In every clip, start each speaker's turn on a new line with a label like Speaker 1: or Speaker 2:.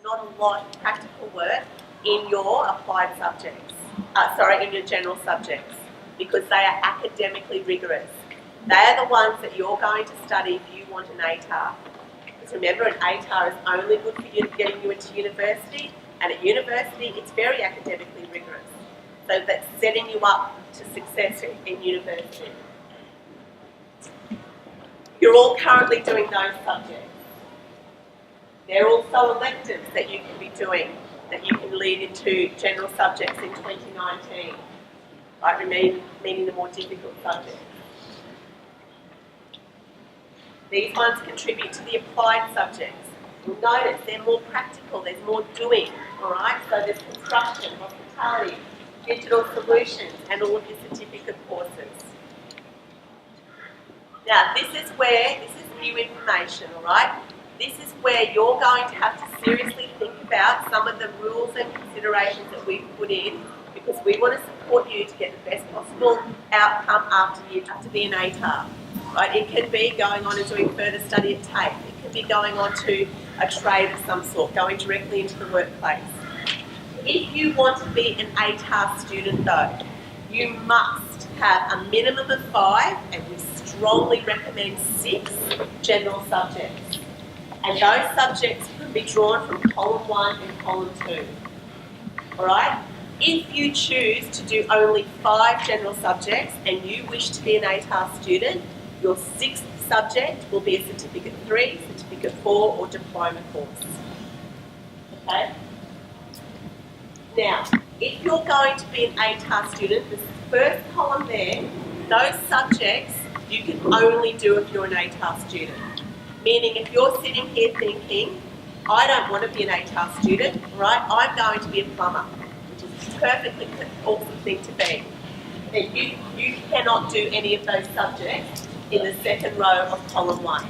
Speaker 1: not a lot of practical work in your applied subjects, in your general subjects, because they are academically rigorous. They are the ones that you're going to study if you want an ATAR. Because remember, an ATAR is only good for you getting you into university, and at university it's very academically rigorous. So that's setting you up to success in university. You're all currently doing those subjects. There are also electives that you can be doing that you can lead into general subjects in 2019, right? Meaning the more difficult subjects. These ones contribute to the applied subjects. You'll notice they're more practical, there's more doing, all right? So there's construction, hospitality, digital solutions, and all of your certificate courses. Now, this is new information, all right? This is where you're going to have to seriously think about some of the rules and considerations that we've put in, because we want to support you to get the best possible outcome after you have to be an ATAR. Right? It can be going on and doing further study at TAFE. It can be going on to a trade of some sort, going directly into the workplace. If you want to be an ATAR student though, you must have a minimum of 5, and we strongly recommend 6 general subjects. And those subjects can be drawn from column 1 and column 2. Alright? If you choose to do only 5 general subjects and you wish to be an ATAR student, your 6th subject will be a Certificate 3, Certificate 4 or Diploma course. Okay? Now, if you're going to be an ATAR student, the first column there, those subjects you can only do if you're an ATAR student. Meaning if you're sitting here thinking, I don't want to be an ATAR student, right? I'm going to be a plumber, which is a perfectly awesome thing to be. Then you cannot do any of those subjects in the second row of column 1.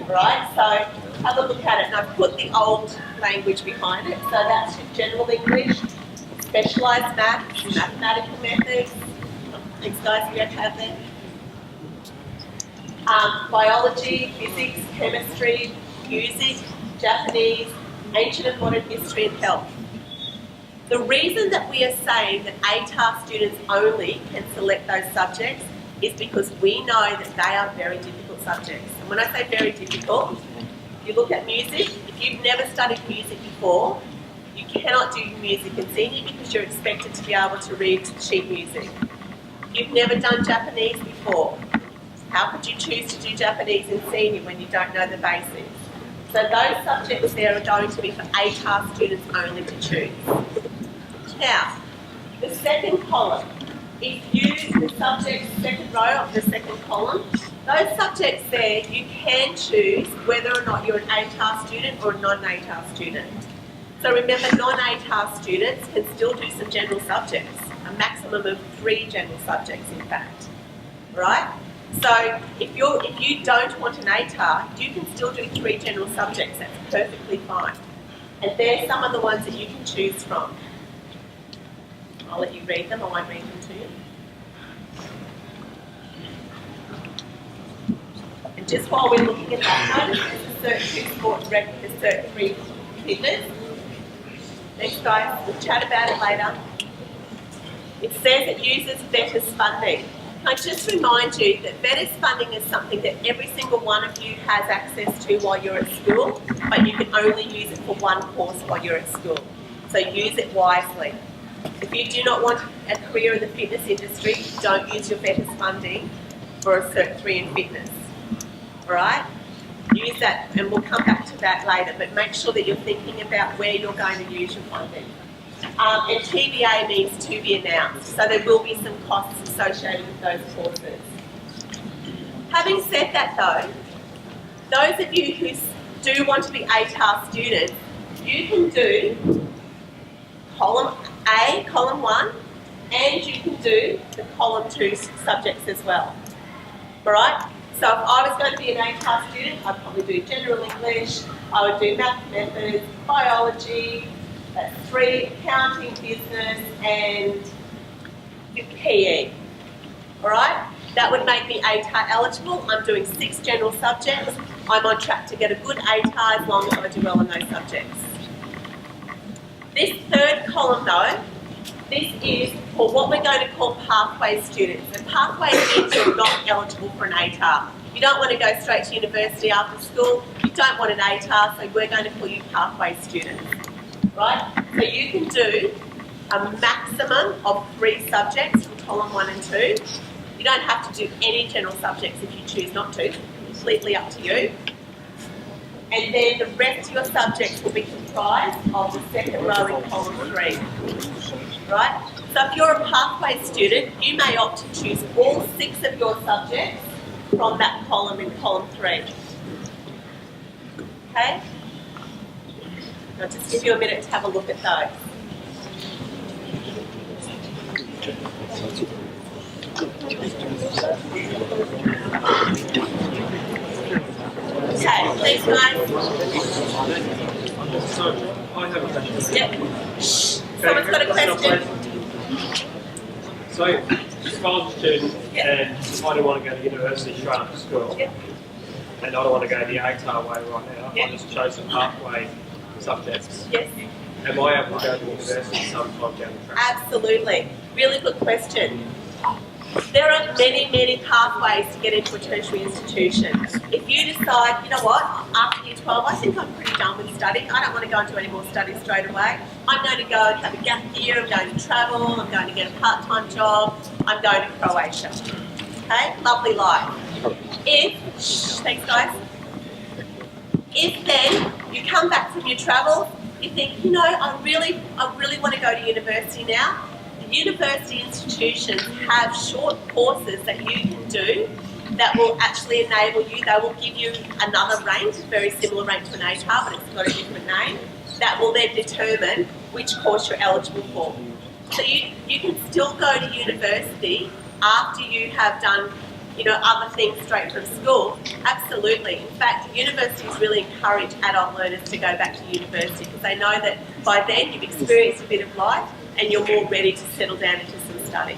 Speaker 1: Right? So have a look at it. And I've put the old language behind it. So that's your general English, specialised maths, mathematical methods. Thanks guys, you okay up there? Biology, physics, chemistry, music, Japanese, ancient and modern history and health. The reason that we are saying that ATAR students only can select those subjects is because we know that they are very difficult subjects. And when I say very difficult, if you look at music, if you've never studied music before, you cannot do music in senior because you're expected to be able to read sheet music. If you've never done Japanese before, how could you choose to do Japanese in senior when you don't know the basics? So those subjects there are going to be for ATAR students only to choose. Now, the second column, the subjects, second row of the second column, those subjects there, you can choose whether or not you're an ATAR student or a non-ATAR student. So remember, non-ATAR students can still do some general subjects, a maximum of 3 general subjects in fact, right? So if you don't want an ATAR, you can still do 3 general subjects, that's perfectly fine. And they're some of the ones that you can choose from. I'll let you read them, I won't read them to you. And just while we're looking at that, notice there's a Cert 2 sport rep, the Cert 3 fitness. Thanks guys, we'll chat about it later. It says it uses VETAS funding. I just remind you that VETAS funding is something that every single one of you has access to while you're at school, but you can only use it for one course while you're at school. So use it wisely. If you do not want a career in the fitness industry, don't use your VETAS funding for a Cert 3 in fitness. Alright? Use that, and we'll come back to that later, but make sure that you're thinking about where you're going to use your funding. And TBA means to be announced, so there will be some costs associated with those courses. Having said that though, those of you who do want to be ATAR students, you can do column A, column 1, and you can do the column 2 subjects as well. Alright? So if I was going to be an ATAR student, I'd probably do general English, I would do math methods, biology, 3 accounting, business, and PE. Alright? That would make me ATAR eligible. I'm doing 6 general subjects. I'm on track to get a good ATAR as long as I do well in those subjects. This third column though, this is for what we're going to call pathway students. And pathway means you're not eligible for an ATAR. You don't want to go straight to university after school. You don't want an ATAR, so we're going to call you pathway students. Right? So you can do a maximum of 3 subjects from column 1 and 2. You don't have to do any general subjects if you choose not to. Completely up to you. And then the rest of your subjects will be comprised of the second row in column 3. Right? So if you're a pathway student, you may opt to choose all 6 of your subjects from that column in column 3. Okay? I'll just give you a minute to have a look at those. Okay, thanks guys.
Speaker 2: So, I have a question.
Speaker 1: Yep. Someone's got a question?
Speaker 2: So, if I was a student and I don't want to go to university straight after school,
Speaker 1: Yep.
Speaker 2: and I don't want to go the ATAR way right now,
Speaker 1: Yep.
Speaker 2: I just chose some pathway subjects.
Speaker 1: Yes.
Speaker 2: Am I able to go to university sometime down the track?
Speaker 1: Absolutely. Really good question. There are many, many pathways to get into a tertiary institution. If you decide, you know what, after year 12, I think I'm pretty done with studying. I don't want to go and do any more studies straight away. I'm going to go and have a gap year, I'm going to travel, I'm going to get a part-time job, I'm going to Croatia. Okay, lovely life. Thanks guys. If then you come back from your travels, you think, you know, I really want to go to university now. The university institutions have short courses that you can do that will actually enable you, they will give you another rank, very similar rank to an ATAR, but it's got a different name, that will then determine which course you're eligible for. So you can still go to university after you have done, you know, other things straight from school. Absolutely. In fact, universities really encourage adult learners to go back to university because they know that by then you've experienced a bit of life and you're more ready to settle down into some study.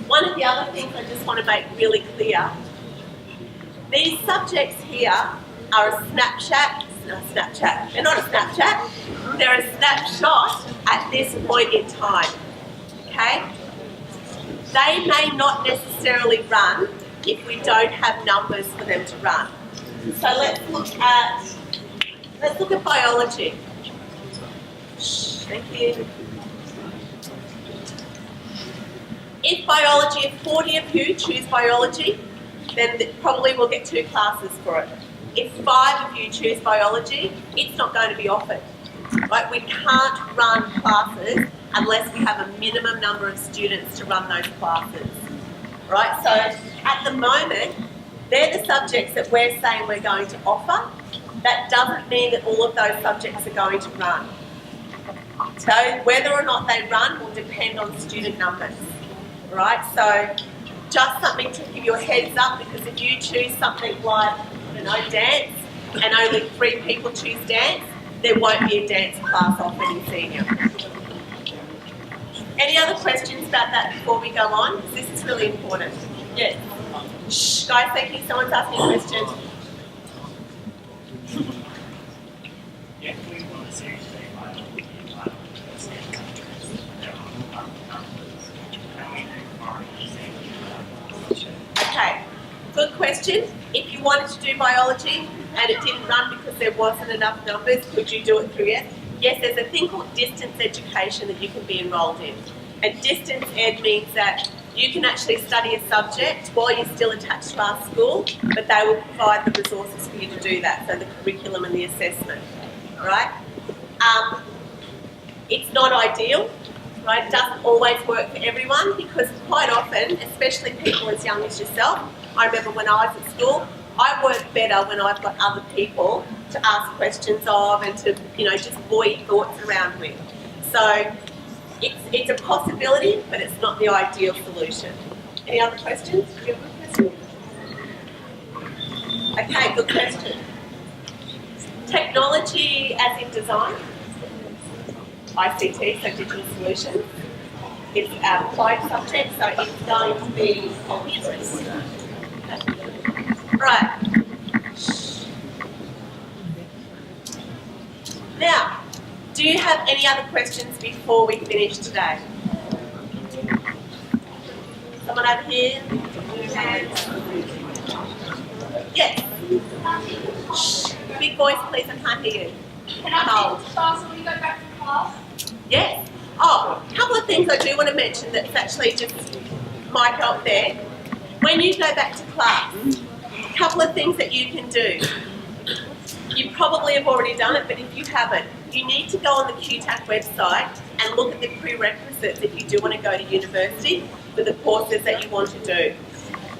Speaker 1: One of the other things I just want to make really clear, these subjects here are a snapshot, they're not a Snapchat, they're a snapshot at this point in time, okay? They may not necessarily run if we don't have numbers for them to run. So let's look at biology. Thank you. If biology, if 40 of you choose biology, then probably we'll get 2 classes for it. If 5 of you choose biology, it's not going to be offered. Right? We can't run classes unless we have a minimum number of students to run those classes. Right? So at the moment, they're the subjects that we're saying we're going to offer. That doesn't mean that all of those subjects are going to run. So whether or not they run will depend on student numbers. Right? So just something to give you a heads up, because if you choose something like, I don't know, dance, and only 3 people choose dance, there won't be a dance class offered in senior. Any other questions about that before we go on? Because this is really important. Yes. Shh, guys, thank you. Someone's asking a question. Okay, good question. If you wanted to do biology and it didn't run because there wasn't enough numbers, could you do it through it? Yes, there's a thing called distance education that you can be enrolled in. And distance ed means that you can actually study a subject while you're still attached to our school, but they will provide the resources for you to do that, so the curriculum and the assessment, right? It's not ideal, right? It doesn't always work for everyone because quite often, especially people as young as yourself, I remember when I was at school, I work better when I've got other people to ask questions of and to, you know, just voice thoughts around with. So it's a possibility, but it's not the ideal solution. Any other questions? Do you have a question? Okay, good question. Technology as in design, ICT, so digital solutions. It's our applied subject, so it's going to be computers. Right. Now, do you have any other questions before we finish today? Someone over here? Yes. Shh. Big voice, please. I can't hear you.
Speaker 3: Can I teach class when we go back to class?
Speaker 1: Yes. Oh, a couple of things I do want to mention that's actually just might help there. When you go back to class, a couple of things that you can do. You probably have already done it, but if you haven't, you need to go on the QTAC website and look at the prerequisites if you do want to go to university for the courses that you want to do.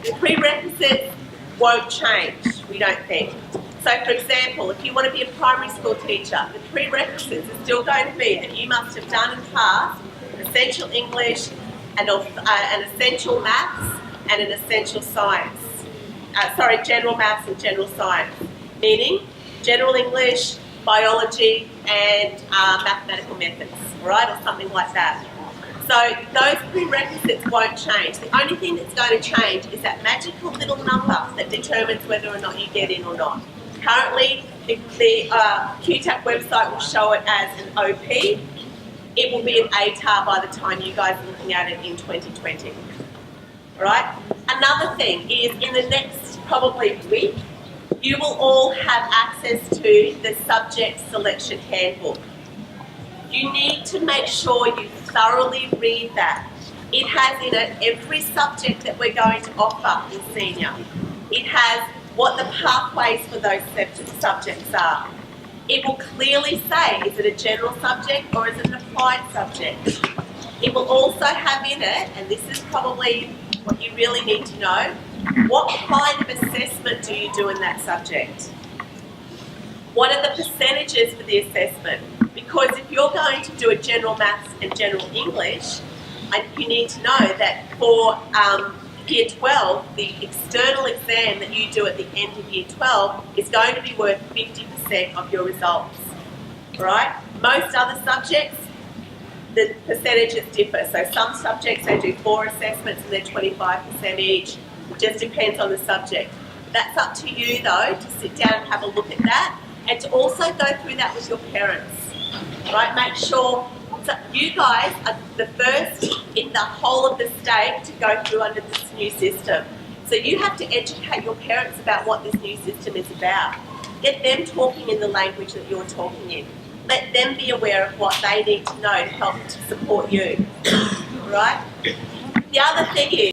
Speaker 1: The prerequisites won't change, we don't think. So for example, if you want to be a primary school teacher, the prerequisites are still going to be that you must have done and passed essential English and an essential maths and an essential science. General maths and general science, meaning general English, biology and mathematical methods, right, or something like that. So those prerequisites won't change. The only thing that's going to change is that magical little number that determines whether or not you get in or not. Currently, the QTAC website will show it as an OP. It will be an ATAR by the time you guys are looking at it in 2020. All right? Another thing is in the next probably week, you will all have access to the subject selection handbook. You need to make sure you thoroughly read that. It has in it every subject that we're going to offer in senior. It has what the pathways for those subjects are. It will clearly say, is it a general subject or is it an applied subject? It will also have in it, and this is probably what you really need to know, what kind of assessment do you do in that subject? What are the percentages for the assessment? Because if you're going to do a general maths and general English, you need to know that for Year 12, the external exam that you do at the end of Year 12 is going to be worth 50% of your results, right? Most other subjects, the percentages differ. So some subjects, they do 4 assessments and they're 25% each. It just depends on the subject. That's up to you though, to sit down and have a look at that and to also go through that with your parents, right? Make sure. So you guys are the first in the whole of the state to go through under this new system. So you have to educate your parents about what this new system is about. Get them talking in the language that you're talking in. Let them be aware of what they need to know to help to support you, right? The other thing is,